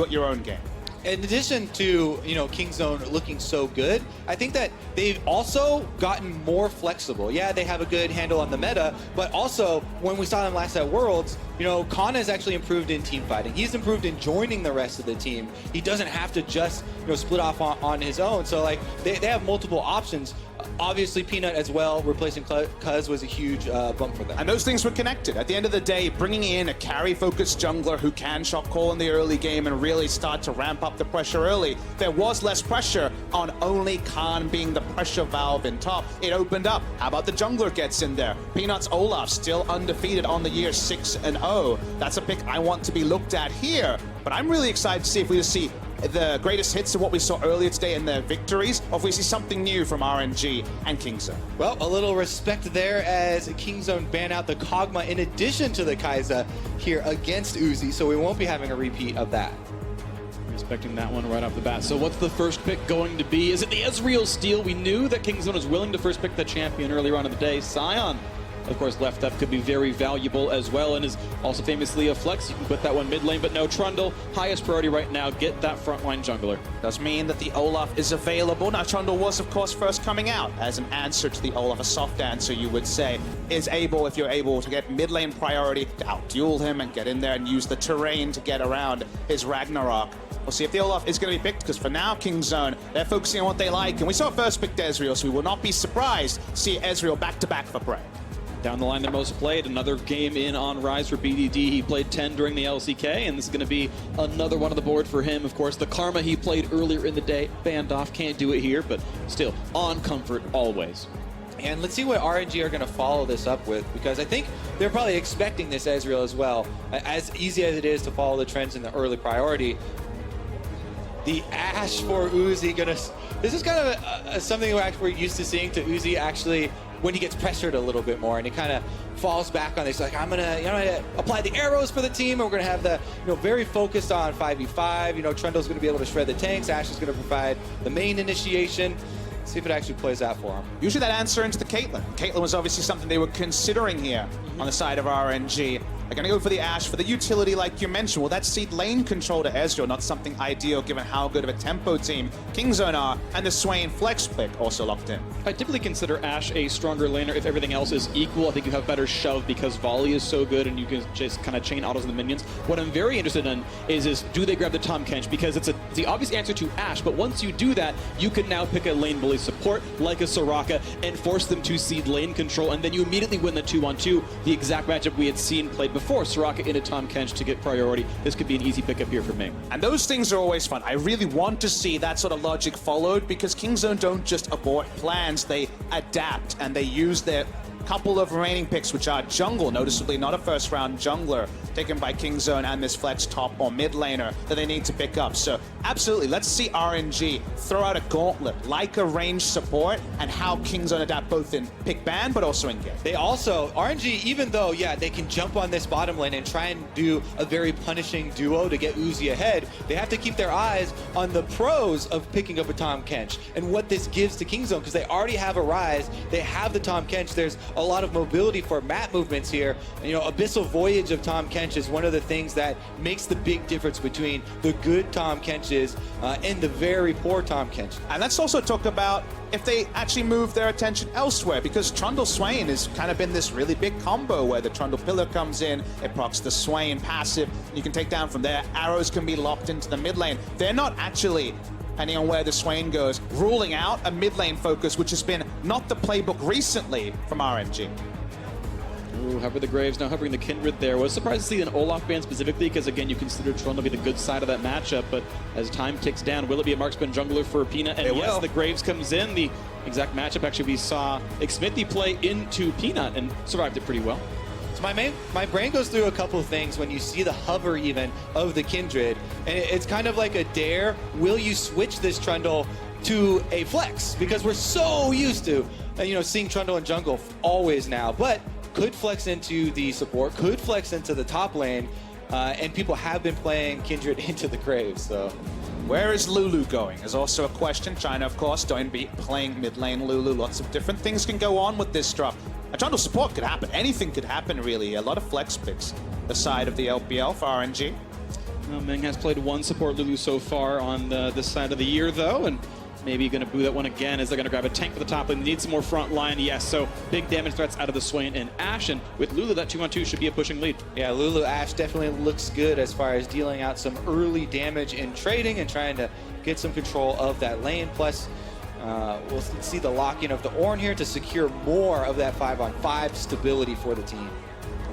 at your own game. In addition to, Kingzone looking so good, I think that they've also gotten more flexible. Yeah, they have a good handle on the meta, but also when we saw them last at Worlds, Kana has actually improved in team fighting. He's improved in joining the rest of the team. He doesn't have to just, split off on his own. So like they have multiple options. Obviously, Peanut as well, replacing Cuz was a huge bump for them. And those things were connected. At the end of the day, bringing in a carry-focused jungler who can shot call in the early game and really start to ramp up the pressure early, there was less pressure on only Khan being the pressure valve in top. It opened up. How about the jungler gets in there? Peanut's Olaf still undefeated on the year 6-0. That's a pick I want to be looked at here. But I'm really excited to see if we just see the greatest hits of what we saw earlier today in their victories, or if we see something new from RNG and Kingzone. Well, a little respect there as Kingzone ban out the Kog'Maw in addition to the Kai'Sa here against Uzi, so we won't be having a repeat of that. Respecting that one right off the bat. So what's the first pick going to be? Is it the Ezreal steal? We knew that Kingzone was willing to first pick the champion earlier on in the day. Sion, of course, left up could be very valuable as well, and is also famously a flex. You can put that one mid lane, but no, Trundle, highest priority right now, get that frontline jungler. Does mean that the Olaf is available. Now, Trundle was, of course, first coming out as an answer to the Olaf, a soft answer, you would say, is able, if you're able to get mid lane priority, to out-duel him and get in there and use the terrain to get around his Ragnarok. We'll see if the Olaf is going to be picked, because for now, Kingzone, they're focusing on what they like. And we saw first pick Ezreal, so we will not be surprised to see Ezreal back-to-back for Prey. Down the line, their most played. Another game in on Rise for BDD. He played 10 during the LCK, and this is going to be another one on the board for him. Of course, the Karma he played earlier in the day, banned off. Can't do it here, but still, on comfort always. And let's see what RNG are going to follow this up with, because I think they're probably expecting this Ezreal as well. As easy as it is to follow the trends in the early priority, the Ashe for Uzi this is kind of something we're used to seeing to Uzi actually when he gets pressured a little bit more, and he kind of falls back on this. Like, I'm gonna apply the arrows for the team, and we're gonna have the very focused on 5v5. Trundle's gonna be able to shred the tanks. Ashe is gonna provide the main initiation. See if it actually plays out for him. Usually that answer into the Caitlyn. Caitlyn was obviously something they were considering here on the side of RNG. They're going to go for the Ashe for the utility, like you mentioned. Well, that's seed lane control to Ezreal, not something ideal given how good of a tempo team Kingzone are, and the Swain flex pick also locked in. I typically consider Ashe a stronger laner if everything else is equal. I think you have better shove because volley is so good and you can just kind of chain autos on the minions. What I'm very interested in is do they grab the Tahm Kench? Because it's the obvious answer to Ashe, but once you do that, you can now pick a lane bully support like a Soraka and force them to seed lane control, and then you immediately win the 2-on-2, the exact matchup we had seen played before. Soraka into Tahm Kench to get priority. This could be an easy pickup here for me. And those things are always fun. I really want to see that sort of logic followed, because Kingzone don't just abort plans, they adapt and they use their couple of remaining picks, which are jungle, noticeably not a first round jungler taken by Kingzone and this flex top or mid laner that they need to pick up. So absolutely, let's see RNG throw out a gauntlet like a ranged support, and how Kingzone adapt both in pick ban but also in game. They also, RNG, even though, yeah, they can jump on this bottom lane and try and do a very punishing duo to get Uzi ahead, they have to keep their eyes on the pros of picking up a Tahm Kench and what this gives to Kingzone, because they already have a Rise, they have the Tahm Kench, there's a lot of mobility for map movements here. And, Abyssal Voyage of Tahm Kench is one of the things that makes the big difference between the good Tahm Kenches and the very poor Tahm Kench. And let's also talk about if they actually move their attention elsewhere, because Trundle Swain has kind of been this really big combo where the Trundle Pillar comes in, it procs the Swain passive, you can take down from there, arrows can be locked into the mid lane. They're not actually, depending on where the Swain goes, ruling out a mid lane focus, which has been not the playbook recently from RNG. Ooh, hover the Graves, now hovering the Kindred there. Was surprised to see an Olaf ban specifically, because again, you consider Trundle to be the good side of that matchup, but as time ticks down, will it be a marksman jungler for Peanut? And yes, the Graves comes in. The exact matchup, actually, we saw Xmithie play into Peanut and survived it pretty well. So my brain goes through a couple of things when you see the hover even of the Kindred, and it's kind of like a dare. Will you switch this Trundle to a flex? Because we're so used to, seeing Trundle in jungle always now, but could flex into the support, could flex into the top lane, and people have been playing Kindred into the Graves, so. Where is Lulu going is also a question. China, of course, don't be playing mid lane Lulu. Lots of different things can go on with this drop. A Trundle support could happen. Anything could happen, really. A lot of flex picks the side of the LPL for RNG. Ming has played one support Lulu so far on this side of the year, though, and maybe going to boo that one again as they're going to grab a tank for the top lane. They need some more front line, yes, so big damage threats out of the Swain and Ashe, and with Lulu, that 2-on-2 should be a pushing lead. Yeah, Lulu Ashe definitely looks good as far as dealing out some early damage in trading and trying to get some control of that lane. Plus, we'll see the lock-in of the Ornn here to secure more of that 5-on-5 stability for the team.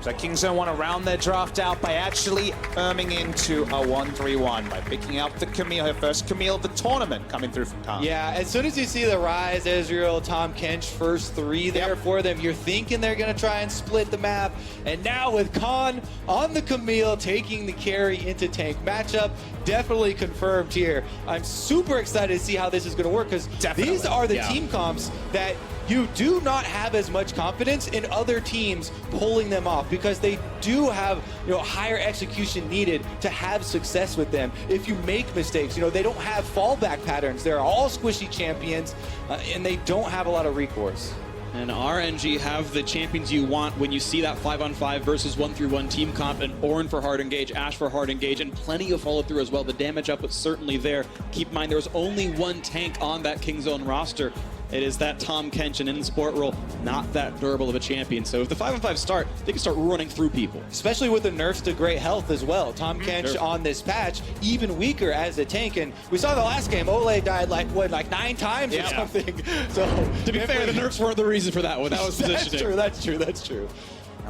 So Kingzone want to round their draft out by actually firming into a 1-3-1 by picking up the Camille, her first Camille of the tournament coming through from Khan. Yeah, as soon as you see the Rise, Ezreal, Tahm Kench, first 3 there for them, you're thinking they're going to try and split the map. And now with Khan on the Camille, taking the carry into tank matchup, definitely confirmed here. I'm super excited to see how this is going to work, because these are the team comps that you do not have as much confidence in other teams pulling them off, because they do have, higher execution needed to have success with them. If you make mistakes, they don't have fallback patterns. They're all squishy champions, and they don't have a lot of recourse. And RNG have the champions you want when you see that 5-on-5 versus 1-3-1 team comp, and Ornn for hard engage, Ashe for hard engage, and plenty of follow through as well. The damage output's certainly there. Keep in mind, there was only one tank on that Kingzone roster. It is that Tahm Kench, and in support role, not that durable of a champion. So if the 5-on-5 start, they can start running through people. Especially with the nerfs to great health as well. Tahm Kench on this patch, even weaker as a tank. And we saw the last game, Ole died like 9 times or something. So to be fair, the nerfs weren't the reason for that one. That was positioning. That's true.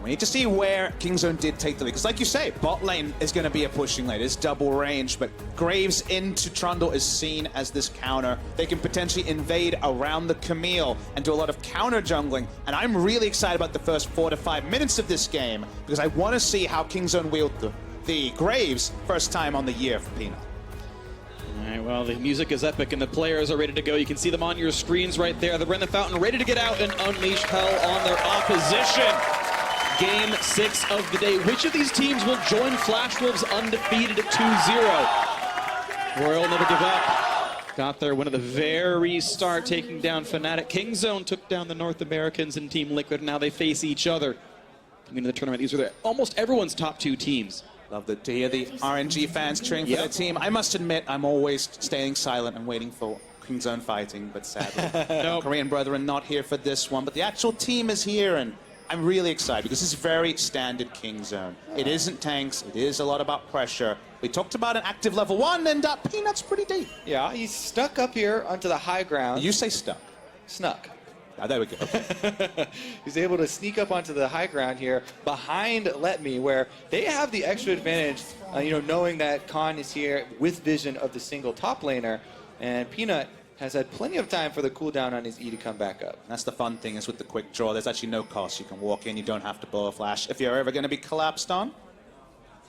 We need to see where Kingzone did take the lead, because like you say, bot lane is going to be a pushing lane. It's double range, but Graves into Trundle is seen as this counter. They can potentially invade around the Camille and do a lot of counter jungling, and I'm really excited about the first 4 to 5 minutes of this game, because I want to see how Kingzone wield the Graves first time on the year for Peanut. All right, well, the music is epic and the players are ready to go. You can see them on your screens right there. The Brendan Fountain ready to get out and unleash hell on their opposition. Game 6 of the day. Which of these teams will join Flash Wolves undefeated at 2-0? Royal never give up. Got their win at the very start, taking down Fnatic. Kingzone took down the North Americans and Team Liquid. Now they face each other. Coming into the tournament, these are almost everyone's top 2 teams. Love to hear the RNG fans cheering for their team. I must admit, I'm always staying silent and waiting for Kingzone fighting, but sadly, Korean brethren not here for this one. But the actual team is here, and I'm really excited because this is very standard Kingzone. It isn't tanks. It is a lot about pressure. We talked about an active level 1, and Peanut's pretty deep. Yeah, he's stuck up here onto the high ground. You say stuck. Snuck. Oh, there we go. Okay. He's able to sneak up onto the high ground here behind Let Me, where they have the extra advantage, knowing that Khan is here with vision of the single top laner, and Peanut has had plenty of time for the cooldown on his E to come back up. That's the fun thing, is with the quick draw, there's actually no cost. You can walk in, you don't have to blow a flash if you're ever going to be collapsed on.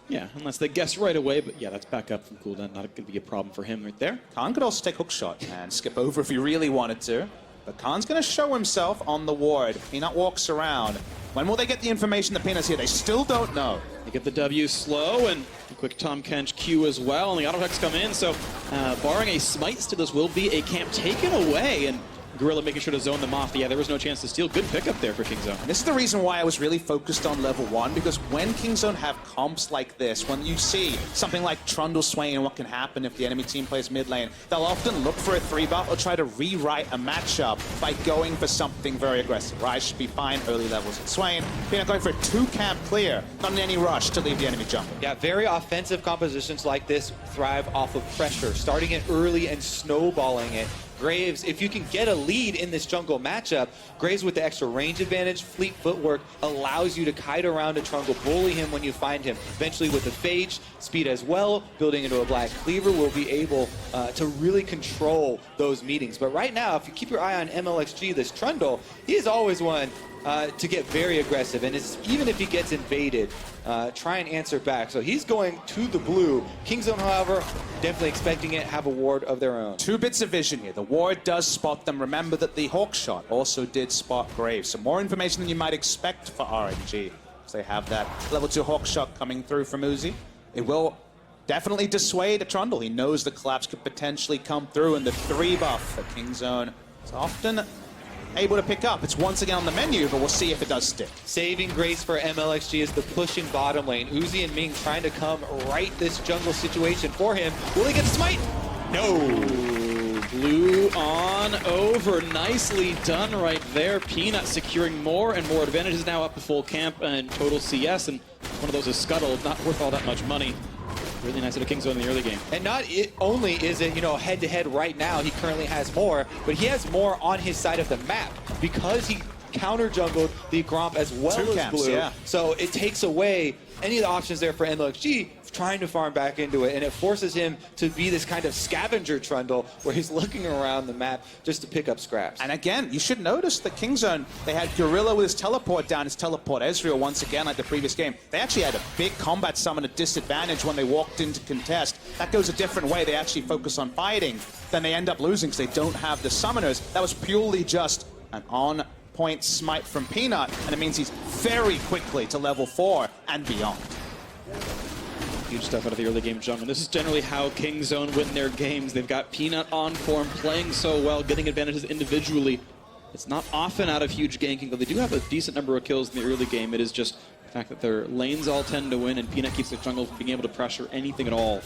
Yeah, unless they guess right away, but yeah, that's back up from cooldown. Not going to be a problem for him right there. Khan could also take hookshot and skip over if he really wanted to. But Khan's going to show himself on the ward. Peanut walks around. When will they get the information that Peanut's here? They still don't know. They get the W slow, and a quick Tahm Kench Q as well, and the auto attacks come in, so barring a smite steal, this will be a camp taken away, and Gorilla making sure to zone them off. Yeah, there was no chance to steal. Good pickup there for Kingzone. And this is the reason why I was really focused on level 1, because when Kingzone have comps like this, when you see something like Trundle Swain and what can happen if the enemy team plays mid lane, they'll often look for a 3-buff or try to rewrite a matchup by going for something very aggressive. Rise should be fine, early levels at Swain. Peanut going for a 2-camp clear, not in any rush to leave the enemy jungle. Yeah, very offensive compositions like this thrive off of pressure, starting it early and snowballing it. Graves, if you can get a lead in this jungle matchup, Graves with the extra range advantage, fleet footwork, allows you to kite around a Trundle, bully him when you find him. Eventually with the Phage, speed as well, building into a Black Cleaver, will be able to really control those meetings. But right now, if you keep your eye on MLXG, this Trundle, he is always one to get very aggressive, and even if he gets invaded, try and answer back. So he's going to the blue. Kingzone, however, definitely expecting it, have a ward of their own. 2 bits of vision here. The ward does spot them. Remember that the Hawkshot also did spot Graves. So more information than you might expect for RNG. So they have that level 2 Hawkshot coming through from Uzi. It will definitely dissuade a Trundle. He knows the collapse could potentially come through, and the 3-buff for Kingzone is often able to pick up. It's once again on the menu, but we'll see if it does stick. Saving grace for MLXG is the pushing bottom lane. Uzi and Ming trying to come right this jungle situation for him. Will he get smite? No. Blue on over. Nicely done right there. Peanut securing more and more advantages now up to full camp and total CS. And one of those is scuttled. Not worth all that much money. Really nice out of Kingzone in the early game. And not only is it, head-to-head right now, he currently has more, but he has more on his side of the map because he counter-jungled the Gromp as well as camps, Blue. yeah. So it takes away any of the options there for MLXG trying to farm back into it, and it forces him to be this kind of scavenger trundle where he's looking around the map just to pick up scraps. And again, you should notice the Kingzone, they had Gorilla with his teleport down, his teleport Ezreal once again like the previous game. They actually had a big combat summon at disadvantage when they walked into contest. That goes a different way. They actually focus on fighting. Then they end up losing because they don't have the summoners. That was purely just an on-point smite from Peanut, and it means he's very quickly to level 4 and beyond. Huge stuff out of the early game jungle. This is generally how Kingzone win their games. They've got Peanut on form, playing so well, getting advantages individually. It's not often out of huge ganking, but they do have a decent number of kills in the early game. It is just the fact that their lanes all tend to win, and Peanut keeps the jungle from being able to pressure anything at all.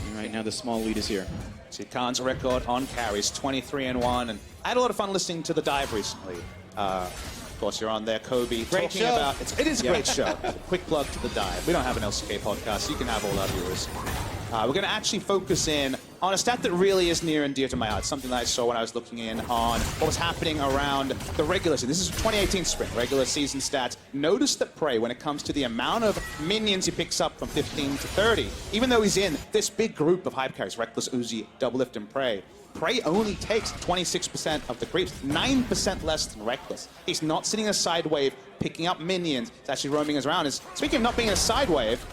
And right now, the small lead is here. See, Khan's record on carries, 23-1, and I had a lot of fun listening to The Dive recently. Of course, you're on there, Kobe, Great talking show. about... It is a great show. Quick plug to The Dive. We don't have an LCK podcast, so you can have all our viewers. We're going to actually focus in on a stat that really is near and dear to my heart, something that I saw when I was looking in on what was happening around the regular season. This is 2018 spring, regular season stats. Notice that Prey, when it comes to the amount of minions he picks up from 15 to 30, even though he's in this big group of hype carries, Reckless, Uzi, Doublelift, and Prey, Prey only takes 26% of the creeps, 9% less than Reckless. He's not sitting in a side wave, picking up minions. He's actually roaming us around. Speaking of not being in a side wave,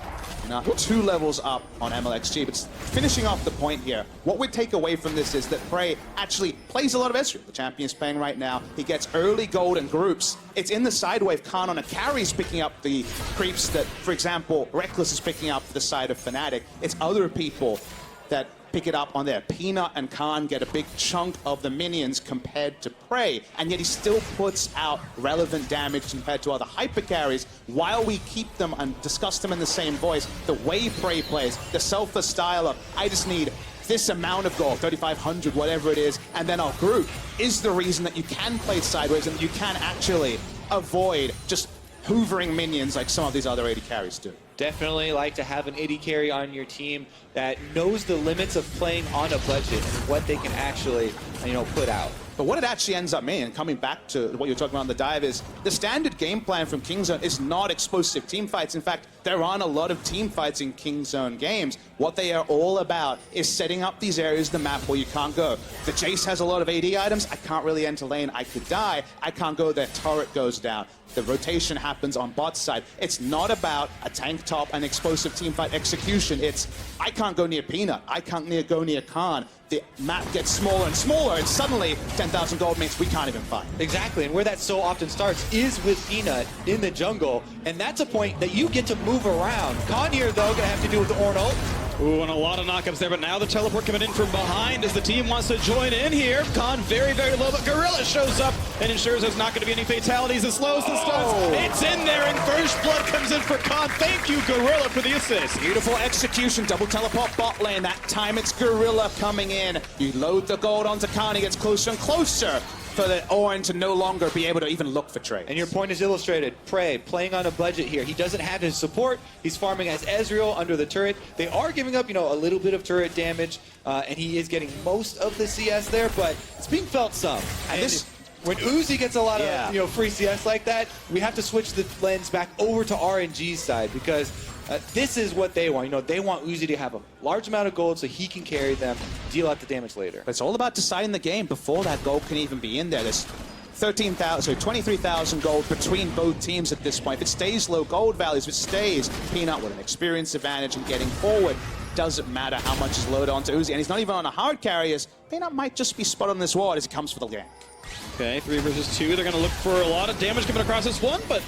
now 2 levels up on MLXG, but finishing off the point here, what we take away from this is that Prey actually plays a lot of Ezreal. The champion's playing right now. He gets early gold in groups. It's in the side wave. Khan on a carry's picking up the creeps that, for example, Reckless is picking up for the side of Fnatic. It's other people that pick it up on there. Peanut and Khan get a big chunk of the minions compared to Prey, and yet he still puts out relevant damage compared to other hyper carries while we keep them and discuss them in the same voice. The way Prey plays, the selfless style of, I just need this amount of gold, 3,500, whatever it is, and then our group is the reason that you can play sideways and you can actually avoid just hoovering minions like some of these other 80 carries do. Definitely like to have an 80 carry on your team that knows the limits of playing on a budget and what they can actually, put out. But what it actually ends up meaning, coming back to what you're talking about on the dive, is the standard game plan from Kingzone is not explosive team fights. In fact, there aren't a lot of team fights in Kingzone games. What they are all about is setting up these areas of the map where you can't go. The Jace has a lot of AD items. I can't really enter lane. I could die. I can't go there. Turret goes down. The rotation happens on bot side. It's not about a tank top and explosive team fight execution. It's, I can't go near Peanut. I can't go near Khan. The map gets smaller and smaller, and suddenly 10,000 gold means we can't even fight. Exactly, and where that so often starts is with Peanut in the jungle, and that's a point that you get to move around. Khan here, though, gonna have to deal with the Ornn ult. Ooh, and a lot of knockups there, but now the teleport coming in from behind as the team wants to join in here. Khan very, very low, but Gorilla shows up and ensures there's not going to be any fatalities. It slows the stuns. It's in there, and First Blood comes in for Khan. Thank you, Gorilla, for the assist. Beautiful execution, double teleport bot lane. That time it's Gorilla coming in. You load the gold onto Khan, he gets closer and closer for the Ornn to no longer be able to even look for trades. And your point is illustrated. Prey playing on a budget here. He doesn't have his support. He's farming as Ezreal under the turret. They are giving up, a little bit of turret damage, and he is getting most of the CS there, but it's being felt some. And when Uzi gets a lot of free CS like that, we have to switch the lens back over to RNG's side because this is what they want. They want Uzi to have a large amount of gold so he can carry them, deal out the damage later. But it's all about deciding the game before that gold can even be in there. There's 23,000 gold between both teams at this point. If it stays low gold values, if it stays Peanut with an experience advantage and getting forward, doesn't matter how much is loaded onto Uzi. And he's not even on a hard carry, as Peanut might just be spot on this ward as he comes for the gank. Okay, 3 versus 2. They're going to look for a lot of damage coming across this one, but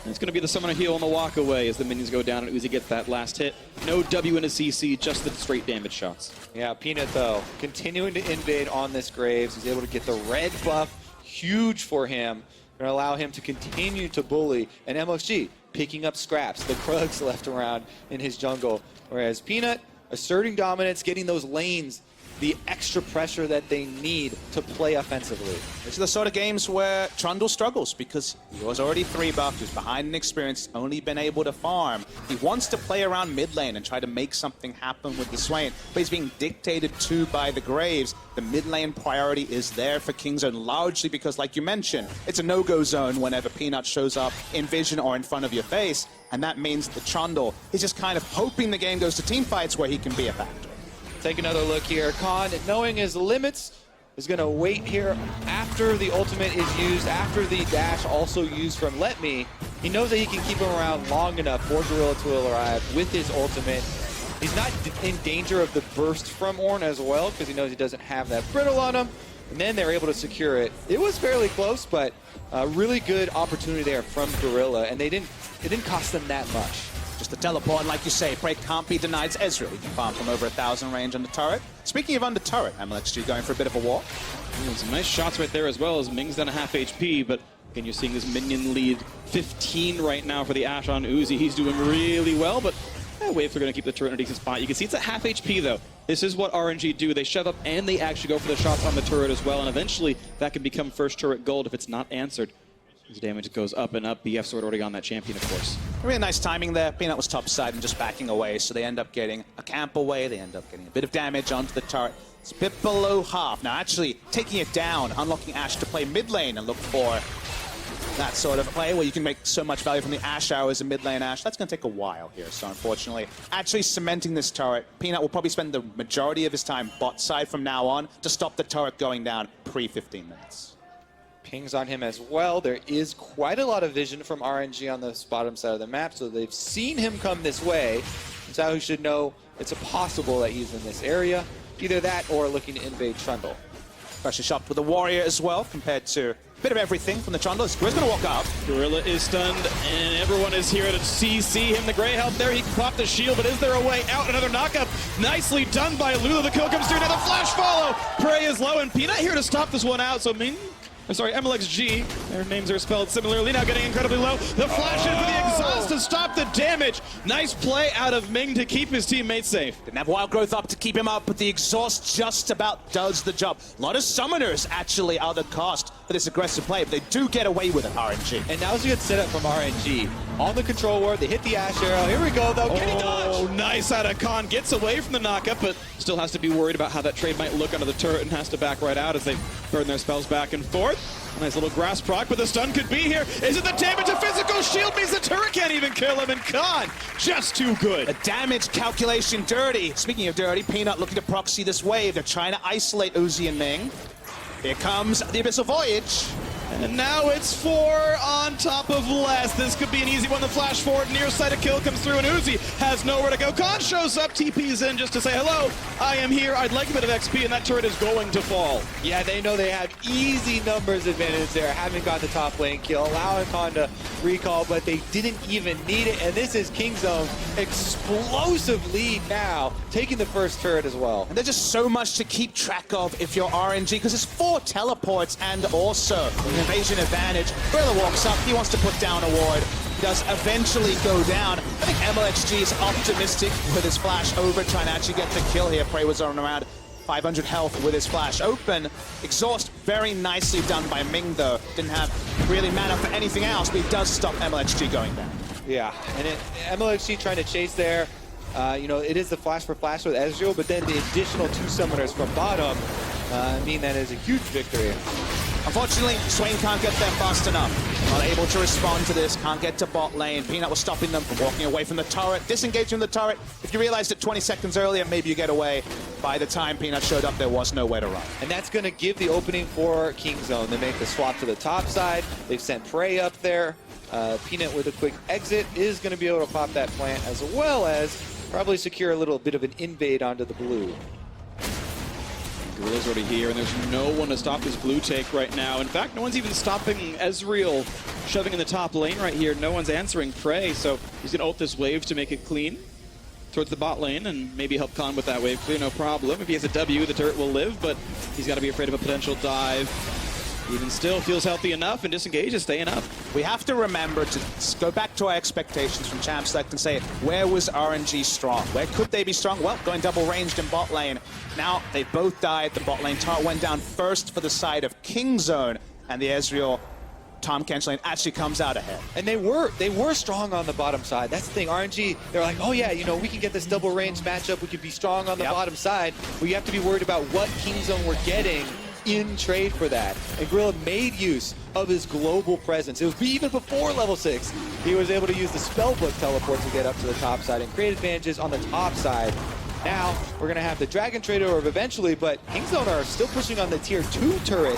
It's going to be the summoner heal on the walk away as the minions go down and Uzi gets that last hit. No W in a CC, just the straight damage shots. Yeah, Peanut, though, continuing to invade on this Graves. He's able to get the red buff. Huge for him. Going to allow him to continue to bully. And MSG picking up scraps, the Krugs left around in his jungle. Whereas Peanut asserting dominance, getting those lanes, the extra pressure that they need to play offensively. These are the sort of games where Trundle struggles because he was already 3-buffed, he's behind in experience, only been able to farm. He wants to play around mid lane and try to make something happen with the Swain, but he's being dictated to by the Graves. The mid lane priority is there for Kingzone, largely because, like you mentioned, it's a no-go zone whenever Peanut shows up in vision or in front of your face, and that means the Trundle is just kind of hoping the game goes to team fights where he can be a factor. Take another look here. Khan, knowing his limits, is going to wait here after the ultimate is used, after the dash also used from Let Me. He knows that he can keep him around long enough for Gorilla to arrive with his ultimate. He's not in danger of the burst from Ornn as well, because he knows he doesn't have that brittle on him. And then they're able to secure it. It was fairly close, but a really good opportunity there from Gorilla, and it didn't cost them that much. Just the teleport, and like you say, Prey can't be denied. It's Ezreal. He can farm from over 1,000 range on the turret. Speaking of under turret, MLXG going for a bit of a walk. Some nice shots right there as well as Ming's down a half HP, but again, you're seeing this minion lead 15 right now for the Ashe on Uzi. He's doing really well, but Waves are going to keep the turret in a decent spot. You can see it's at half HP though. This is what RNG do. They shove up and they actually go for the shots on the turret as well, and eventually that can become first turret gold if it's not answered. His damage goes up and up. BF sword already on that champion, of course. Really nice timing there. Peanut was top side and just backing away, so they end up getting a camp away. They end up getting a bit of damage onto the turret. It's a bit below half. Now actually taking it down, unlocking Ashe to play mid lane and look for that sort of play where you can make so much value from the Ashe hour as a mid lane Ashe. That's going to take a while here, so unfortunately, actually cementing this turret, Peanut will probably spend the majority of his time bot side from now on to stop the turret going down pre-15 minutes. Pings on him as well. There is quite a lot of vision from RNG on this bottom side of the map, so they've seen him come this way. So he should know it's possible that he's in this area. Either that or looking to invade Trundle. Pressure shocked with the Warrior as well, compared to a bit of everything from the Trundle. Gorilla going to walk up. Gorilla is stunned, and everyone is here to see him. The Grey help there. He can pop the shield, but is there a way out? Another knockup. Nicely done by Lulu. The kill comes through. Another flash follow. Prey is low, and Peanut here to stop this one out. So MLXG, their names are spelled similarly, now getting incredibly low. The flash in for the exhaust to stop the damage. Nice play out of Ming to keep his teammates safe. Didn't have wild growth up to keep him up, but the exhaust just about does the job. A lot of summoners actually are the cost for this aggressive play, but they do get away with it, RNG. And that was a good setup from RNG. On the control ward, they hit the Ashe arrow. Here we go, though. Can he dodge? Oh, nice out of Khan. Gets away from the knockup, but still has to be worried about how that trade might look under the turret and has to back right out as they burn their spells back and forth. A nice little grass proc, but the stun could be here. Is it the damage? A physical shield means the turret can't even kill him, and Khan just too good. The damage calculation dirty. Speaking of dirty, Peanut looking to proxy this wave. They're trying to isolate Uzi and Ming. Here comes the Abyssal Voyage. And now it's 4 on top of less. This could be an easy one. The flash forward, near sight of kill comes through, and Uzi has nowhere to go. Khan shows up, TP's in just to say, hello, I am here. I'd like a bit of XP, and that turret is going to fall. Yeah, they know they have easy numbers advantage there, having got the top lane kill, allowing Khan to recall, but they didn't even need it. And this is Kingzone, explosive lead now, taking the first turret as well. And there's just so much to keep track of if you're RNG, because there's 4 teleports and also an invasion advantage. Gorilla walks up, he wants to put down a ward. He does eventually go down. I think MLXG is optimistic with his flash over, trying to actually get the kill here. Prey was on around 500 health with his flash open. Exhaust very nicely done by Ming though. Didn't have really mana for anything else, but he does stop MLXG going down. Yeah, and MLXG trying to chase there. It is the flash for flash with Ezreal, but then the additional 2 summoners from bottom mean that is a huge victory. Unfortunately, Swain can't get there fast enough. Not able to respond to this, can't get to bot lane. Peanut was stopping them from walking away from the turret, disengaging the turret. If you realized it 20 seconds earlier, maybe you get away. By the time Peanut showed up, there was nowhere to run. And that's going to give the opening for Kingzone. They make the swap to the top side. They've sent Prey up there. Peanut with a quick exit is going to be able to pop that plant, as well as probably secure a little bit of an invade onto the blue. Gorilla's already here, and there's no one to stop this blue take right now. In fact, no one's even stopping Ezreal shoving in the top lane right here. No one's answering Prey, so he's going to ult this wave to make it clean towards the bot lane and maybe help Khan with that wave clear, no problem. If he has a W, the turret will live, but he's got to be afraid of a potential dive. Even still, feels healthy enough, and Disengage is staying up. We have to remember to go back to our expectations from Champ Select and say, where was RNG strong? Where could they be strong? Well, going double ranged in bot lane. Now, they both died. The bot lane Tart went down first for the side of Kingzone, and the Ezreal Tom Kench lane actually comes out ahead. And they were strong on the bottom side. That's the thing. RNG, they're like, oh yeah, you know, we can get this double range matchup. We could be strong on the bottom side. But you have to be worried about what Kingzone we're getting in trade for that. And Gorilla made use of his global presence. It was even before level 6. He was able to use the Spellbook teleport to get up to the top side and create advantages on the top side. Now, we're going to have the Dragon Trader eventually, but Kingzone are still pushing on the tier 2 turret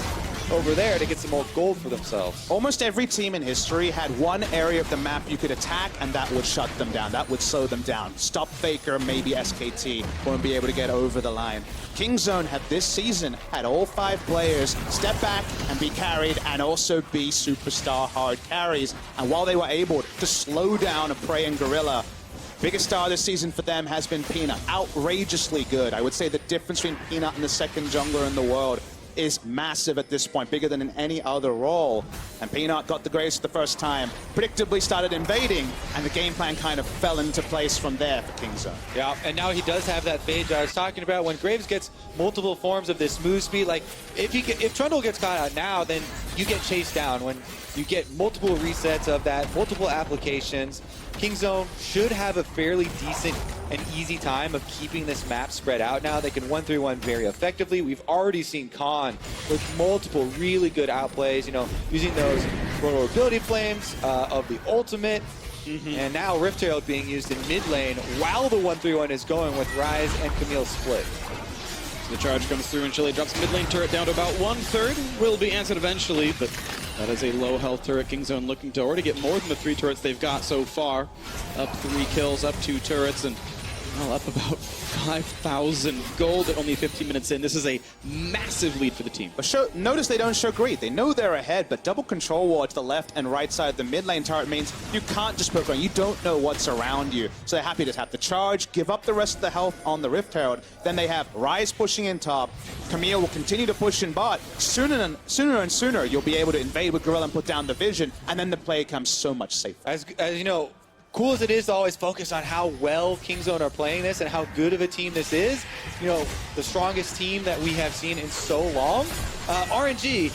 over there to get some more gold for themselves. Almost every team in history had one area of the map you could attack, and that would shut them down. That would slow them down. Stop Faker, maybe SKT won't be able to get over the line. Kingzone had this season had all 5 players step back and be carried and also be superstar hard carries. And while they were able to slow down a Prey and Gorilla, biggest star this season for them has been Peanut. Outrageously good. I would say the difference between Peanut and the second jungler in the world is massive at this point, bigger than in any other role. And Peanut got the Graves the first time, predictably started invading, and the game plan kind of fell into place from there for Kingzone. Yeah, and now he does have that phage I was talking about. When Graves gets multiple forms of this move speed, like if Trundle gets caught out now, then you get chased down. When you get multiple resets of that, multiple applications, Kingzone should have a fairly decent and easy time of keeping this map spread out now. They can 1-3-1 very effectively. We've already seen Khan with multiple really good outplays, you know, using those vulnerability flames of the ultimate. And now Rift Herald being used in mid lane while the 1-3-1 is going with Ryze and Camille split. The charge comes through and Chile drops the mid lane turret down to about 1/3. Will be answered eventually, but that is a low health turret. Kingzone looking to already get more than the 3 turrets they've got so far. Up 3 kills, up 2 turrets, and well, up about 5,000 gold at only 15 minutes in. This is a massive lead for the team. But notice they don't show greed. They know they're ahead, but double control ward to the left and right side of the mid lane turret means you can't just poke around. You don't know what's around you. So they're happy to tap the charge, give up the rest of the health on the Rift Herald. Then they have Ryze pushing in top. Camille will continue to push in bot. Sooner and sooner, you'll be able to invade with Gorilla and put down the vision, and then the play comes so much safer. As you know, cool as it is to always focus on how well Kingzone are playing this and how good of a team this is, you know, the strongest team that we have seen in so long, RNG,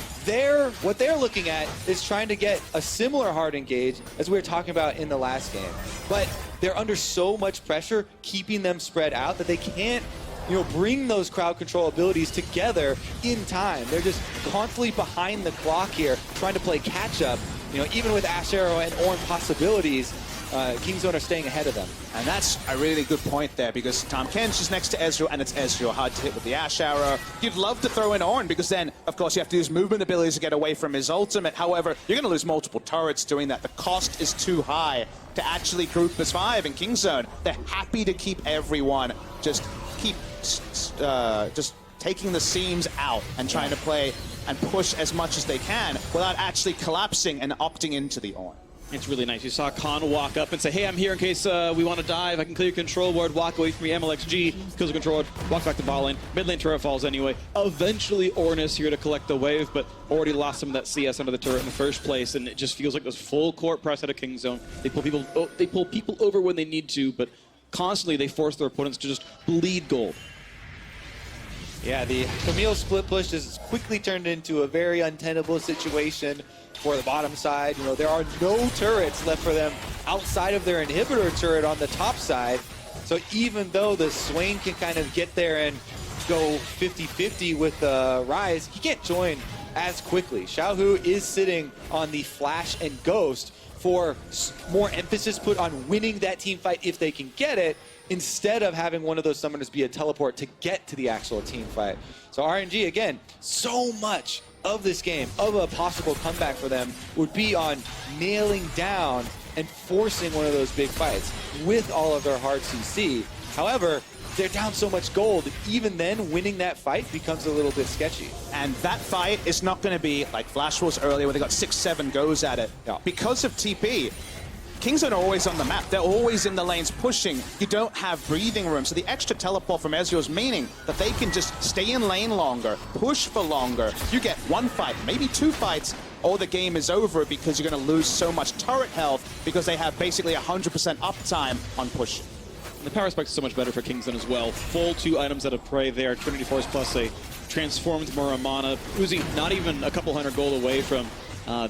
what they're looking at is trying to get a similar hard engage as we were talking about in the last game. But they're under so much pressure keeping them spread out that they can't, you know, bring those crowd control abilities together in time. They're just constantly behind the clock here, trying to play catch up. You know, even with Ash Arrow and Ornn possibilities, Kingzone are staying ahead of them. And that's a really good point there, because Tom Kench is next to Ezreal, and it's Ezreal hard to hit with the Ash Arrow. You'd love to throw in Ornn, because then, of course, you have to use movement abilities to get away from his ultimate. However, you're going to lose multiple turrets doing that. The cost is too high to actually group as 5 in Kingzone. They're happy to keep everyone, just taking the seams out and trying to play and push as much as they can without actually collapsing and opting into the Ornn. It's really nice. You saw Khan walk up and say, hey, I'm here in case we want to dive. I can clear control ward, walk away from me. MLXG kills the control ward, walks back to bot lane. Mid lane turret falls anyway. Eventually, Ornn is here to collect the wave, but already lost some of that CS under the turret in the first place, and it just feels like this full court press out of Kingzone. They pull people over when they need to, but constantly they force their opponents to just bleed gold. Yeah, the Camille split push is quickly turned into a very untenable situation for the bottom side. You know, there are no turrets left for them outside of their inhibitor turret on the top side. So even though the Swain can kind of get there and go 50-50 with Ryze, he can't join as quickly. Xiaohu is sitting on the Flash and Ghost for more emphasis put on winning that team fight if they can get it, instead of having one of those summoners be a teleport to get to the actual team fight. So RNG, again, so much of this game, of a possible comeback for them, would be on nailing down and forcing one of those big fights with all of their hard CC. However, they're down so much gold. Even then, winning that fight becomes a little bit sketchy. And that fight is not going to be like Flash was earlier where they got 6-7 goes at it. Yeah. Because of TP, Kingzone are always on the map. They're always in the lanes pushing. You don't have breathing room. So the extra teleport from Ezreal is meaning that they can just stay in lane longer, push for longer. You get one fight, maybe two fights, or the game is over because you're going to lose so much turret health because they have basically 100% uptime on push. The power spike is so much better for Kingzone as well. Full 2 items out of Prey there. Trinity Force plus a transformed Muramana. Uzi not even a couple hundred gold away from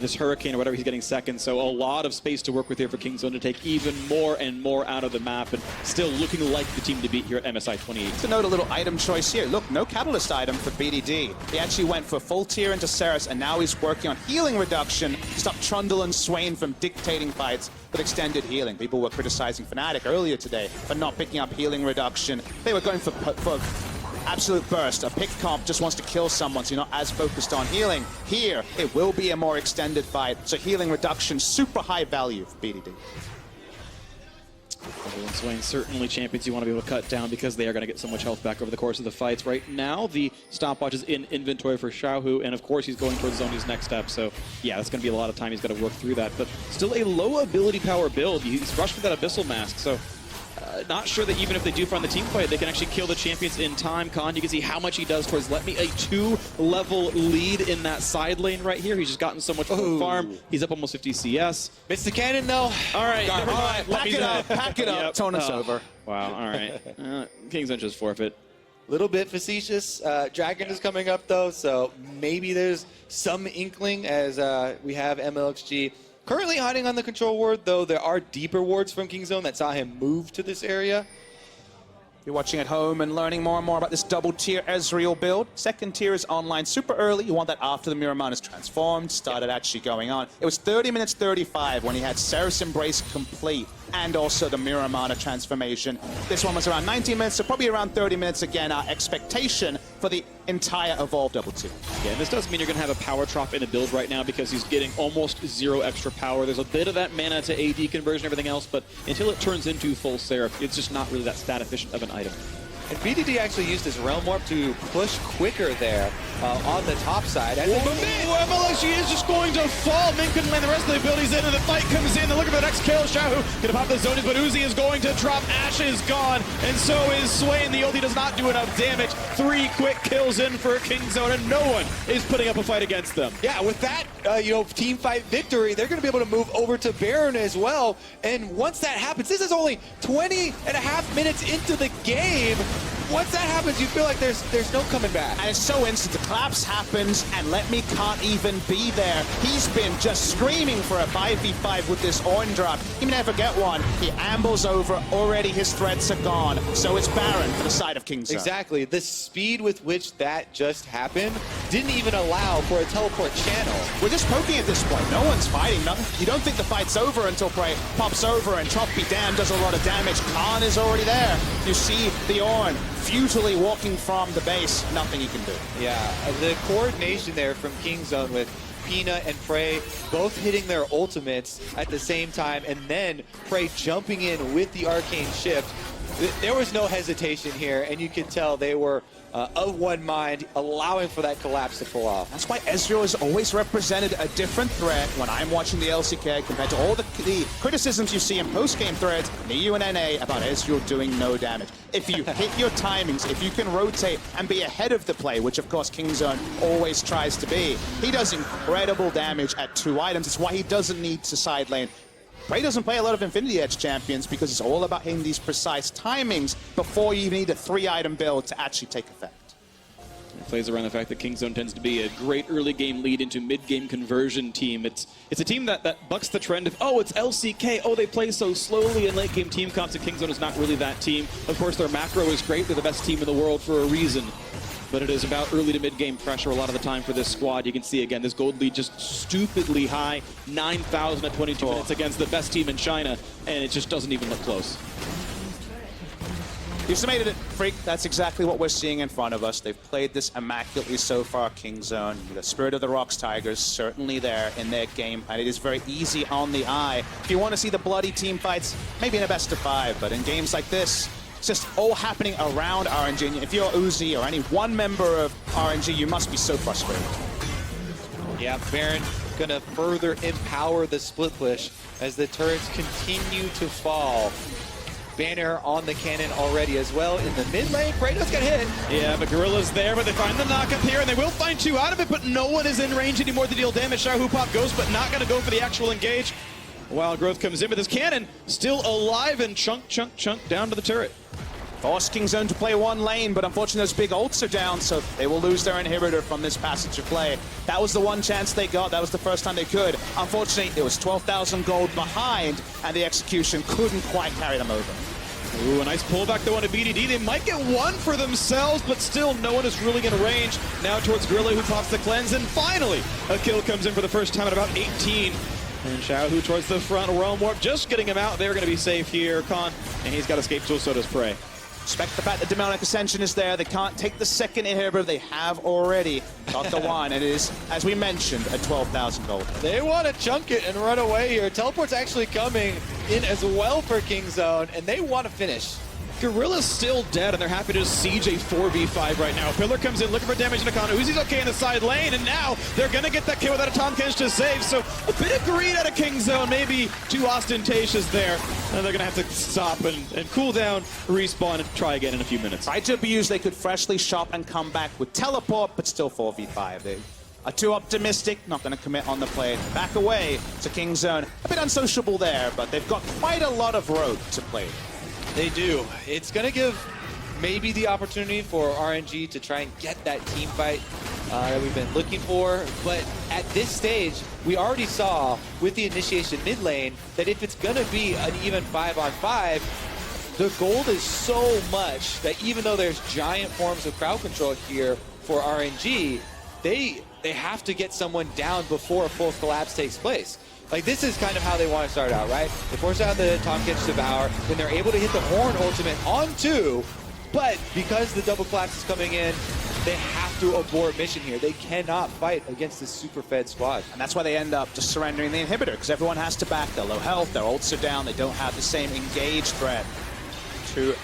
this Hurricane or whatever he's getting second. So a lot of space to work with here for Kingzone to take even more and more out of the map and still looking like the team to beat here at MSI 28. To note a little item choice here. Look, no Catalyst item for BDD. He actually went for full tier into Ceres, and now he's working on healing reduction to stop Trundle and Swain from dictating fights with extended healing. People were criticizing Fnatic earlier today for not picking up healing reduction. They were going for absolute burst. A pick comp just wants to kill someone, so you're not as focused on healing. Here, it will be a more extended fight, so healing reduction, super high value for BDD. And Swain certainly champions you want to be able to cut down because they are going to get so much health back over the course of the fights. Right now, the stopwatch is in inventory for Xiaohu, and of course he's going towards Zhonya's next step, so yeah, that's going to be a lot of time he's got to work through that. But still a low ability power build. He's rushed for that Abyssal Mask, so not sure that even if they do find the team fight, they can actually kill the champions in time. Khan, you can see how much he does towards Let Me. A 2-level lead in that side lane right here. He's just gotten so much farm. He's up almost 50 CS. Missed the cannon, though. All right, never mind. Pack it up. Yep. Tonus over. Wow, all right. Kingzone just forfeit. Little bit facetious. Dragon is coming up, though, so maybe there's some inkling as we have MLXG currently hiding on the control ward, though there are deeper wards from Kingzone that saw him move to this area. You're watching at home and learning more and more about this double tier Ezreal build. Second tier is online super early. You want that after the Muramana is transformed, started actually going on. It was 30 minutes 35 when he had Ceres Embrace complete and also the Muramana transformation. This one was around 19 minutes, so probably around 30 minutes again, our expectation for the entire Evolve double tier. Yeah, and this does mean you're going to have a power drop in a build right now because he's getting almost 0 extra power. There's a bit of that mana to AD conversion and everything else, but until it turns into full Seraph, it's just not really that stat efficient of an item. And BDD actually used his Realm Warp to push quicker there on the top side. MLXG is just going to fall. Min couldn't land the rest of the abilities in, and the fight comes in. They're looking for the next kill. Xiaohu gonna pop the Zonies, but Uzi is going to drop. Ashe is gone, and so is Swain. The ulti does not do enough damage. 3 quick kills in for Kingzone, and no one is putting up a fight against them. Yeah, with that, team fight victory, they're going to be able to move over to Baron as well. And once that happens, this is only 20.5 minutes into the game. Once that happens, you feel like there's no coming back. And it's so instant. The collapse happens, and Let Me can't even be there. He's been just screaming for a 5v5 with this Ornn drop. He may never get one. He ambles over. Already his threats are gone. So it's Baron for the side of Kingzone. Exactly. The speed with which that just happened didn't even allow for a teleport channel. We're just poking at this point. No one's fighting. You don't think the fight's over until Prey pops over and Chop Be Damned does a lot of damage. Khan is already there. You see the Ornn futilely walking from the base. Nothing he can do. Yeah, the coordination there from Kingzone with Pina and Prey both hitting their ultimates at the same time, and then Prey jumping in with the Arcane Shift. There was no hesitation here, and you could tell they were of one mind, allowing for that collapse to pull off. That's why Ezreal has always represented a different threat when I'm watching the LCK compared to all the criticisms you see in post-game threads, NEU and NA, about Ezreal doing no damage. If you hit your timings, if you can rotate and be ahead of the play, which of course Kingzone always tries to be, he does incredible damage at 2 items. It's why he doesn't need to side lane. Prey doesn't play a lot of Infinity Edge champions because it's all about hitting these precise timings before you need a 3-item build to actually take effect. It plays around the fact that Kingzone tends to be a great early game lead into mid-game conversion team. It's a team that bucks the trend of, oh, it's LCK, oh, they play so slowly in late-game team comps, and Kingzone is not really that team. Of course, their macro is great. They're the best team in the world for a reason. But it is about early to mid-game pressure a lot of the time for this squad. You can see, again, this gold lead just stupidly high, 9,000 at 22 minutes against the best team in China, and it just doesn't even look close. You summated it, Freak. That's exactly what we're seeing in front of us. They've played this immaculately so far, Kingzone. The Spirit of the Rocks Tigers certainly there in their game, and it is very easy on the eye. If you want to see the bloody team fights, maybe in a best of 5, but in games like this, It's just all happening around RNG. And if you're Uzi or any one member of RNG, you must be so frustrated. Yeah, Baron gonna further empower the split push as the turrets continue to fall. Banner on the cannon already as well in the mid lane. Kratos got hit. Yeah, but Gorilla's there, but they find the knock-up here, and they will find 2 out of it, but no one is in range anymore to deal damage. Shahu Pop goes, but not going to go for the actual engage. While Growth comes in with his cannon, still alive and chunk down to the turret. Force Kingzone to play one lane, but unfortunately those big ults are down, so they will lose their inhibitor from this passage of play. That was the one chance they got. That was the first time they could. Unfortunately, it was 12,000 gold behind, and the execution couldn't quite carry them over. Ooh, a nice pullback though on a BDD. They might get one for themselves, but still no one is really in range. Now towards Gorilla, who pops the cleanse, and finally a kill comes in for the first time at about 18. And Shahu towards the front, Realm Warp just getting him out. They're going to be safe here. Khan, and he's got escape tool, so does Prey. Respect the fact that Demonic Ascension is there. They can't take the second inhibitor. They have already got the one. It is, as we mentioned, at 12,000 gold. They want to chunk it and run away here. Teleport's actually coming in as well for Kingzone, and they want to finish. Gorilla's still dead, and they're happy to siege a 4v5 right now. Pillar comes in looking for damage in Akana. Uzi's okay in the side lane, and now they're going to get that kill without a Tahm Kench to save. So a bit of greed out of Kingzone, maybe too ostentatious there. And they're going to have to stop and cool down, respawn, and try again in a few minutes. Tried to abuse, they could freshly shop and come back with teleport, but still 4v5. They are too optimistic, not going to commit on the play. Back away to Kingzone. A bit unsociable there, but they've got quite a lot of road to play. They do. It's going to give maybe the opportunity for RNG to try and get that team fight that we've been looking for. But at this stage, we already saw with the initiation mid lane that if it's going to be an even 5-on-5, the gold is so much that even though there's giant forms of crowd control here for RNG, they have to get someone down before a full collapse takes place. Like, this is kind of how they want to start out, right? They force out the Tahm Kench Devour, then they're able to hit the Horn ultimate on 2, but because the double collapse is coming in, they have to abort mission here. They cannot fight against this super fed squad. And that's why they end up just surrendering the inhibitor, because everyone has to back. They're low health, their ults are down, they don't have the same engaged threat. 2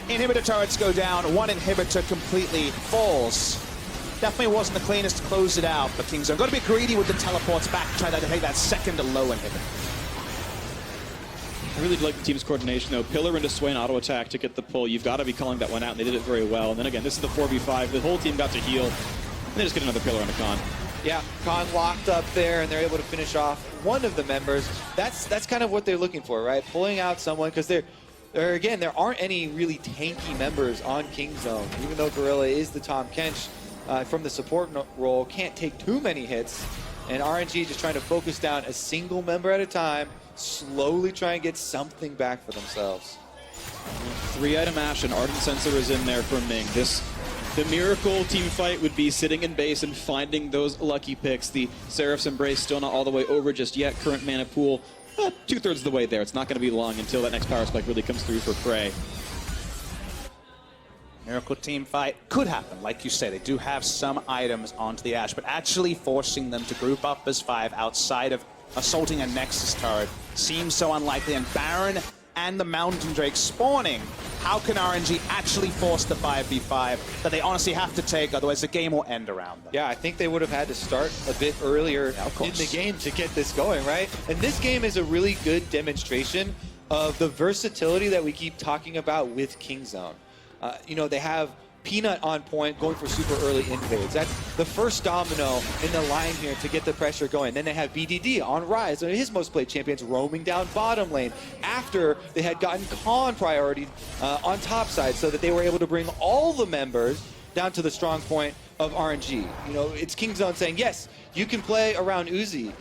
inhibitor turrets go down, 1 inhibitor completely falls. Definitely wasn't the cleanest to close it out, but Kingzone got to be greedy with the teleports back to try to take that second low inhibitor. I really like the team's coordination, though. Pillar into Swain auto attack to get the pull. You've got to be calling that one out, and they did it very well. And then again, this is the 4v5. The whole team got to heal, and they just get another Pillar into Khan. Yeah, Khan locked up there, and they're able to finish off one of the members. That's kind of what they're looking for, right? Pulling out someone, because again, there aren't any really tanky members on Kingzone, even though Gorilla is the Tahm Kench. From the support role, can't take too many hits, and RNG just trying to focus down a single member at a time, slowly try and get something back for themselves. 3-item Ash and Ardent Sensor is in there for Ming. The miracle team fight would be sitting in base and finding those lucky picks. The Seraph's Embrace still not all the way over just yet. Current mana pool, 2/3 of the way there. It's not going to be long until that next power spike really comes through for Prey. Miracle team fight could happen, like you say. They do have some items onto the Ash, but actually forcing them to group up as 5 outside of assaulting a Nexus turret seems so unlikely. And Baron and the Mountain Drake spawning, how can RNG actually force the 5v5 that they honestly have to take, otherwise the game will end around them? Yeah, I think they would have had to start a bit earlier in the game to get this going, right? And this game is a really good demonstration of the versatility that we keep talking about with Kingzone. You know, they have Peanut on point going for super early invades. That's the first domino in the line here to get the pressure going. Then they have BDD on Rise, one of his most played champions, roaming down bottom lane after they had gotten Khan priority on top side, so that they were able to bring all the members down to the strong point of RNG. You know, it's Kingzone saying, yes, you can play around Uzi,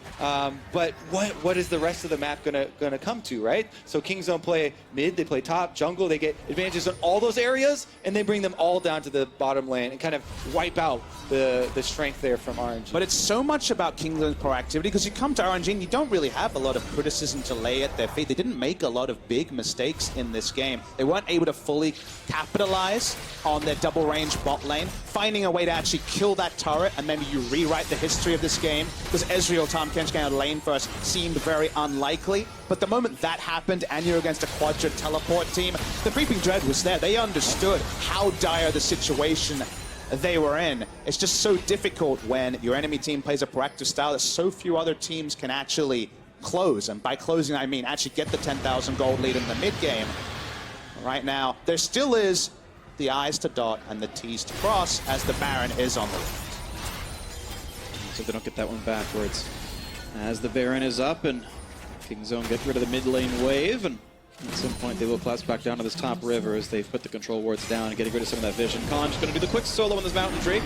but what is the rest of the map gonna come to, right? So Kingzone play mid, they play top, jungle, they get advantages on all those areas, and they bring them all down to the bottom lane and kind of wipe out the strength there from RNG. But it's so much about Kingzone's proactivity, because you come to RNG and you don't really have a lot of criticism to lay at their feet. They didn't make a lot of big mistakes in this game. They weren't able to fully capitalize on their double range bot lane, finding a way to actually kill that turret, and then you rewrite the history of this game, because Ezreal, Tahm Kench going out lane first seemed very unlikely. But the moment that happened and you're against a Quadra teleport team, the Creeping Dread was there. They understood how dire the situation they were in. It's just so difficult when your enemy team plays a proactive style that so few other teams can actually close. And by closing, I mean actually get the 10,000 gold lead in the mid game. Right now, there still is the I's to dot and the T's to cross as the Baron is on the left. So they don't get that one backwards. As the Baron is up and Kingzone get rid of the mid lane wave, and at some point they will collapse back down to this top river as they've put the control wards down and getting rid of some of that vision. Khan's going to do the quick solo on this Mountain Drake.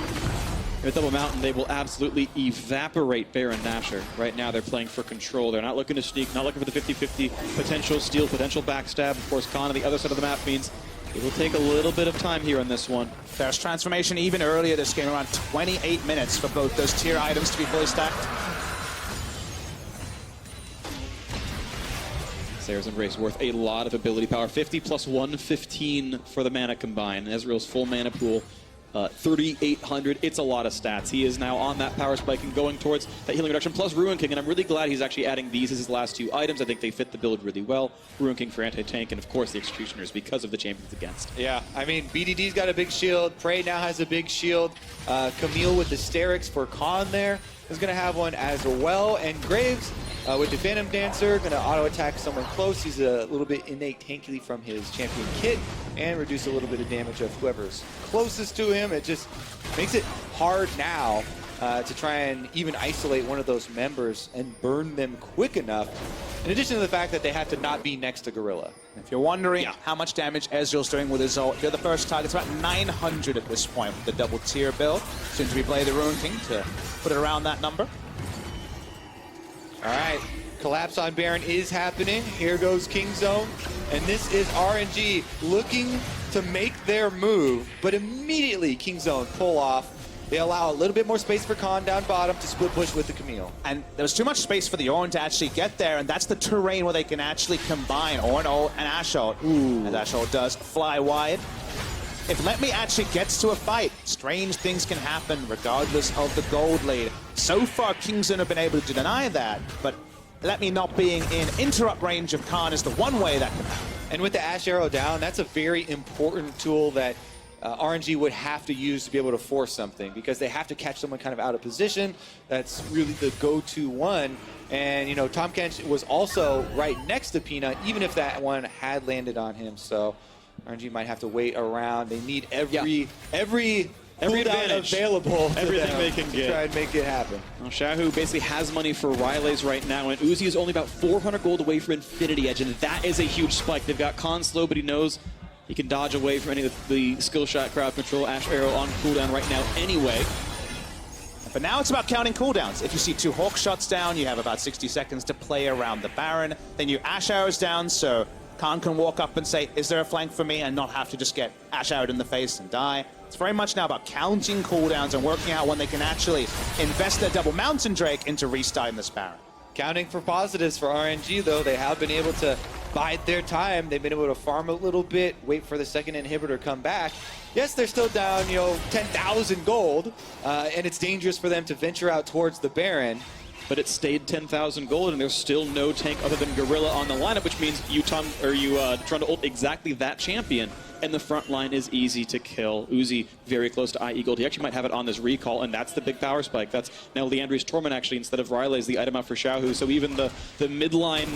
With Double Mountain, they will absolutely evaporate Baron Nashor. Right now, they're playing for control. They're not looking to sneak, not looking for the 50-50 potential steal, potential backstab. Of course, Khan on the other side of the map means it will take a little bit of time here on this one. There's transformation even earlier this game, around 28 minutes for both those tier items to be fully stacked. Sarah's Embrace worth a lot of ability power. 50 plus 115 for the mana combined. Ezreal's full mana pool. 3,800. It's a lot of stats. He is now on that power spike and going towards that healing reduction, plus Ruin King, and I'm really glad he's actually adding these as his last two items. I think they fit the build really well. Ruin King for anti-tank, and of course the Executioners because of the champions against. Yeah, I mean, BDD's got a big shield. Prey now has a big shield. Camille with the Sterix for Khan there is going to have one as well. And Graves with the Phantom Dancer, going to auto-attack someone close. He's a little bit innate tankily from his champion kit and reduce a little bit of damage of whoever's closest to him. It just makes it hard now to try and even isolate one of those members and burn them quick enough. In addition to the fact that they have to not be next to Gorilla. If you're wondering how much damage Ezreal's doing with his ult, you're the first target. It's about 900 at this point with the double tier build. Soon to be play the Ruin King to put it around that number. All right, collapse on Baron is happening. Here goes Kingzone, and this is RNG looking to make their move, but immediately Kingzone pull off. They allow a little bit more space for Khan down bottom to split push with the Camille. And there was too much space for the Ornn to actually get there, and that's the terrain where they can actually combine Ornn ult and Ashe ult. As Ashe ult does fly wide. If Let Me actually gets to a fight, strange things can happen regardless of the gold lead. So far, Kingzone have been able to deny that, but Let Me not being in interrupt range of Khan is the one way that can happen. And with the Ashe arrow down, that's a very important tool that RNG would have to use to be able to force something, because they have to catch someone kind of out of position. That's really the go-to one. And, you know, Tahm Kench was also right next to Peanut, even if that one had landed on him. So RNG might have to wait around. They need every advantage available, everything they can get, try and make it happen. Well, Shahu basically has money for Rileys right now, and Uzi is only about 400 gold away from Infinity Edge, and that is a huge spike. They've got Khan slow, but he knows he can dodge away from any of the skill shot, crowd control. Ashe arrow on cooldown right now anyway. But now it's about counting cooldowns. If you see 2 Hawk shots down, you have about 60 seconds to play around the Baron. Then you Ashe arrows down, so Khan can walk up and say, is there a flank for me? And not have to just get Ashe arrowed in the face and die. It's very much now about counting cooldowns and working out when they can actually invest their double Mountain Drake into restarting this Baron. Counting for positives for RNG, though. They have been able to bide their time. They've been able to farm a little bit, wait for the second inhibitor come back. Yes, they're still down, 10,000 gold, and it's dangerous for them to venture out towards the Baron. But it stayed 10,000 gold, and there's still no tank other than Gorilla on the lineup, which means you trying to ult exactly that champion, and the front line is easy to kill. Uzi very close to IE gold. He actually might have it on this recall, and that's the big power spike. That's now Leandri's Torment actually instead of Rileys, the item out for Shahu. So even the midline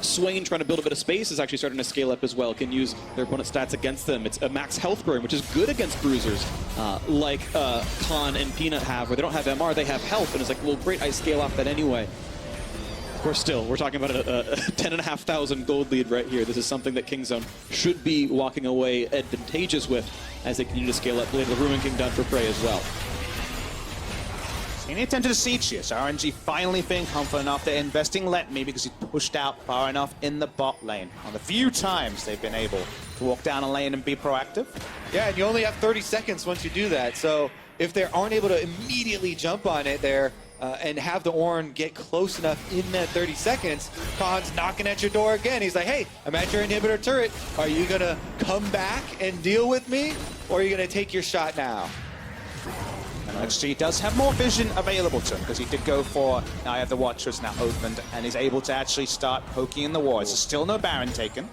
Swain trying to build a bit of space is actually starting to scale up as well. Can use their opponent's stats against them. It's a max health burn, which is good against bruisers like Khan and Peanut have, where they don't have MR, they have health, and it's like, well, great, I scale off that anyway. Of course, still, we're talking about a 10,500 gold lead right here. This is something that Kingzone should be walking away advantageous with as they continue to scale up. Later, the Ruin King done for Prey as well. Any attempt to siege here, so RNG finally feeling confident enough. They're investing Let Me because he pushed out far enough in the bot lane. On the few times they've been able to walk down a lane and be proactive. Yeah, and you only have 30 seconds once you do that. So if they aren't able to immediately jump on it there, and have the Ornn get close enough in that 30 seconds, Khan's knocking at your door again. He's like, hey, I'm at your inhibitor turret. Are you going to come back and deal with me? Or are you going to take your shot now? Actually, he does have more vision available to him because he did go for Eye of the Watchers now opened and is able to actually start poking in the walls. There's still no Baron taken.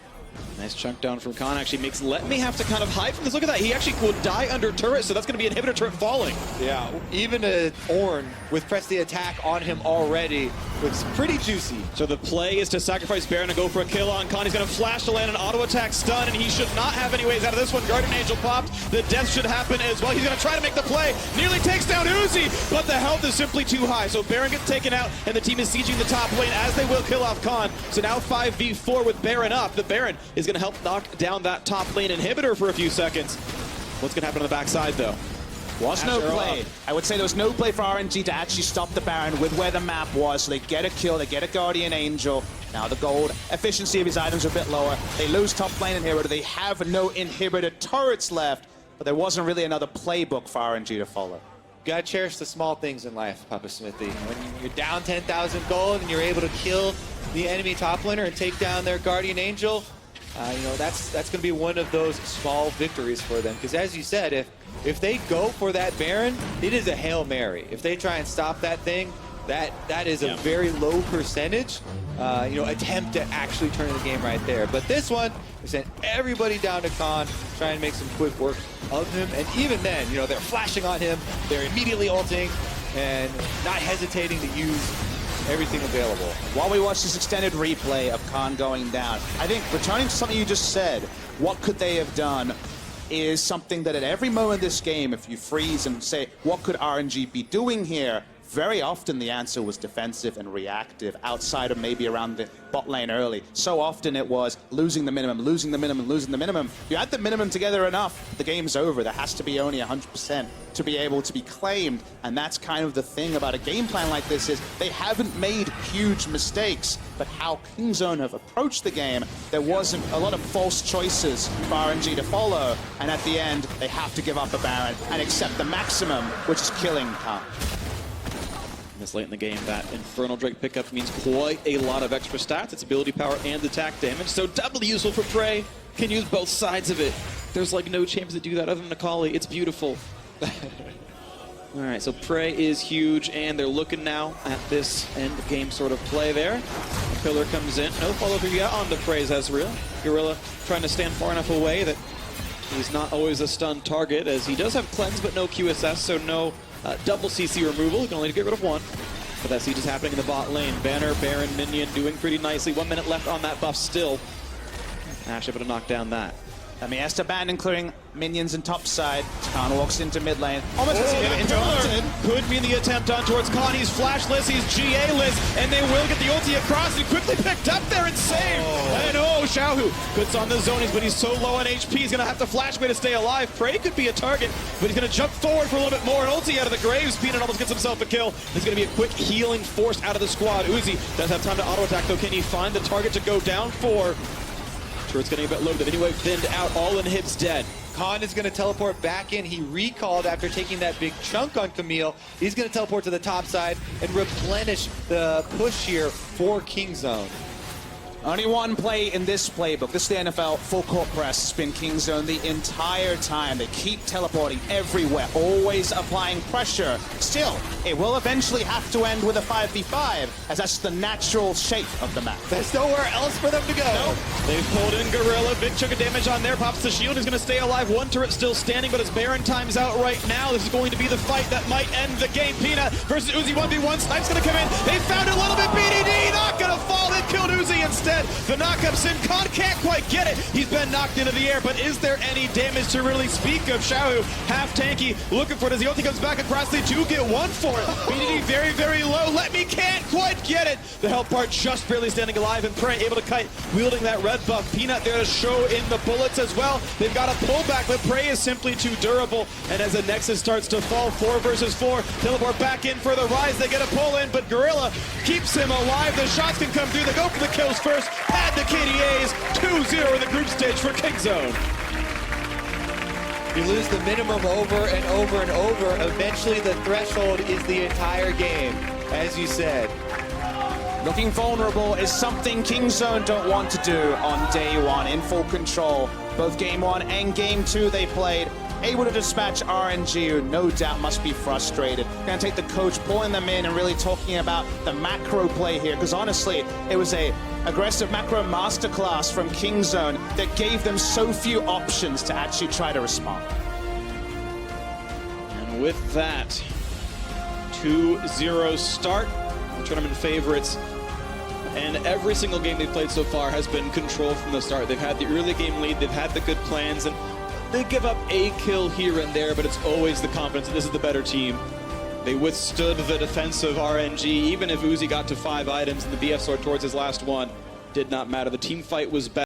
Nice chunk down from Khan. Actually makes Let Me have to kind of hide from this. Look at that. He actually will die under turret, so that's going to be inhibitor turret falling. Yeah, even a Ornn with press the attack on him already looks pretty juicy. So the play is to sacrifice Baron and go for a kill on Khan. He's going to flash to land an auto attack stun, and he should not have any ways out of this one. Guardian Angel popped. The death should happen as well. He's going to try to make the play. Nearly takes down Uzi, but the health is simply too high. So Baron gets taken out, and the team is sieging the top lane as they will kill off Khan. So now 5v4 with Baron up. The Baron is going to help knock down that top lane inhibitor for a few seconds. What's going to happen on the backside, though? Was no play. I would say there was no play for RNG to actually stop the Baron with where the map was. So they get a kill, they get a Guardian Angel. Now the gold efficiency of his items are a bit lower. They lose top lane inhibitor. They have no inhibitor turrets left, but there wasn't really another playbook for RNG to follow. You gotta cherish the small things in life, Papa Smithy. When you're down 10,000 gold and you're able to kill the enemy top laner and take down their Guardian Angel, you know, that's going to be one of those small victories for them. Because as you said, if they go for that Baron, it is a Hail Mary. If they try and stop that thing, that is a very low percentage, you know, attempt to actually turn the game right there. But this one, they sent everybody down to Khan, trying to make some quick work of him. And even then, you know, they're flashing on him, they're immediately ulting, and not hesitating to use everything available. While we watch this extended replay of Khan going down, I think returning to something you just said, what could they have done, is something that at every moment of this game, if you freeze and say, what could RNG be doing here? Very often the answer was defensive and reactive outside of maybe around the bot lane early. So often it was losing the minimum, losing the minimum, losing the minimum. You add the minimum together enough, the game's over. There has to be only 100% to be able to be claimed. And that's kind of the thing about a game plan like this is they haven't made huge mistakes, but how Kingzone have approached the game, there wasn't a lot of false choices for RNG to follow. And at the end, they have to give up a Baron and accept the maximum, which is killing Khan. This late in the game, that Infernal Drake pickup means quite a lot of extra stats. It's ability power and attack damage, so doubly useful for Prey. Can use both sides of it. There's like no champs that do that other than Akali. It's beautiful. All right, so Prey is huge, and they're looking now at this end game sort of play there. The pillar comes in. No follow-through yet onto Prey's Ezreal. Gorilla trying to stand far enough away that he's not always a stun target, as he does have cleanse but no QSS, so no double CC removal. You can only get rid of one. But that siege is happening in the bot lane. Banner, Baron, Minion doing pretty nicely. 1 minute left on that buff still. Ash able to knock down that. I mean, has to abandon clearing minions in top side. Khan walks into mid lane. Almost interrupted. Could be the attempt on towards Khan. He's flashless, he's GA-less, and they will get the ulti across. He quickly picked up there and saved. And Xiaohu puts on the zonies, but he's so low on HP, he's going to have to flash away to stay alive. Prey could be a target, but he's going to jump forward for a little bit more. An ulti out of the graves. Peanut almost gets himself a kill. There's going to be a quick healing force out of the squad. Uzi does have time to auto-attack, though. Can he find the target to go down for? It's getting a bit low, but anyway, thinned out. All in hits dead. Khan is going to teleport back in. He recalled after taking that big chunk on Camille. He's going to teleport to the top side and replenish the push here for Kingzone. Only one play in this playbook. This is the NFL full court press. It's been Kingzone the entire time. They keep teleporting everywhere, always applying pressure. Still, it will eventually have to end with a 5v5, as that's the natural shape of the map. There's nowhere else for them to go. Nope. They've pulled in Gorilla. Big chunk of damage on there. Pops the shield. He's going to stay alive. One turret still standing, but as Baron times out right now, this is going to be the fight that might end the game. Peanut versus Uzi 1v1. Snipe's going to come in. They found it a little bit. BDD not going to fall. They killed Uzi instead. The knockup's in. Khan can't quite get it. He's been knocked into the air, but is there any damage to really speak of? Xiaohu, half tanky, looking for it as the ulti comes back across. They do get one for it. BDD very, very low. Let Me can't quite get it. The health part just barely standing alive, and Prey able to kite, wielding that red buff. Peanut there to show in the bullets as well. They've got a pullback, but Prey is simply too durable, and as the Nexus starts to fall, 4 versus 4, teleport back in for the rise. They get a pull in, but Gorilla keeps him alive. The shots can come through. They go for the kills first. Add the KDAs. 2-0 in the group stage for Kingzone. You lose the minimum over and over and over. Eventually the threshold is the entire game, as you said. Looking vulnerable is something Kingzone don't want to do on day one. In full control. Both game 1 and game 2 they played able to dispatch RNG, who no doubt must be frustrated. Gonna take the coach, pulling them in and really talking about the macro play here, because honestly, it was a aggressive macro masterclass from Kingzone that gave them so few options to actually try to respond. And with that, 2-0 start. The tournament favorites. And every single game they've played so far has been controlled from the start. They've had the early game lead, they've had the good plans, and they give up a kill here and there, but it's always the confidence that this is the better team. They withstood the defensive RNG, even if Uzi got to 5 items and the BF sword towards his last one. Did not matter. The team fight was better.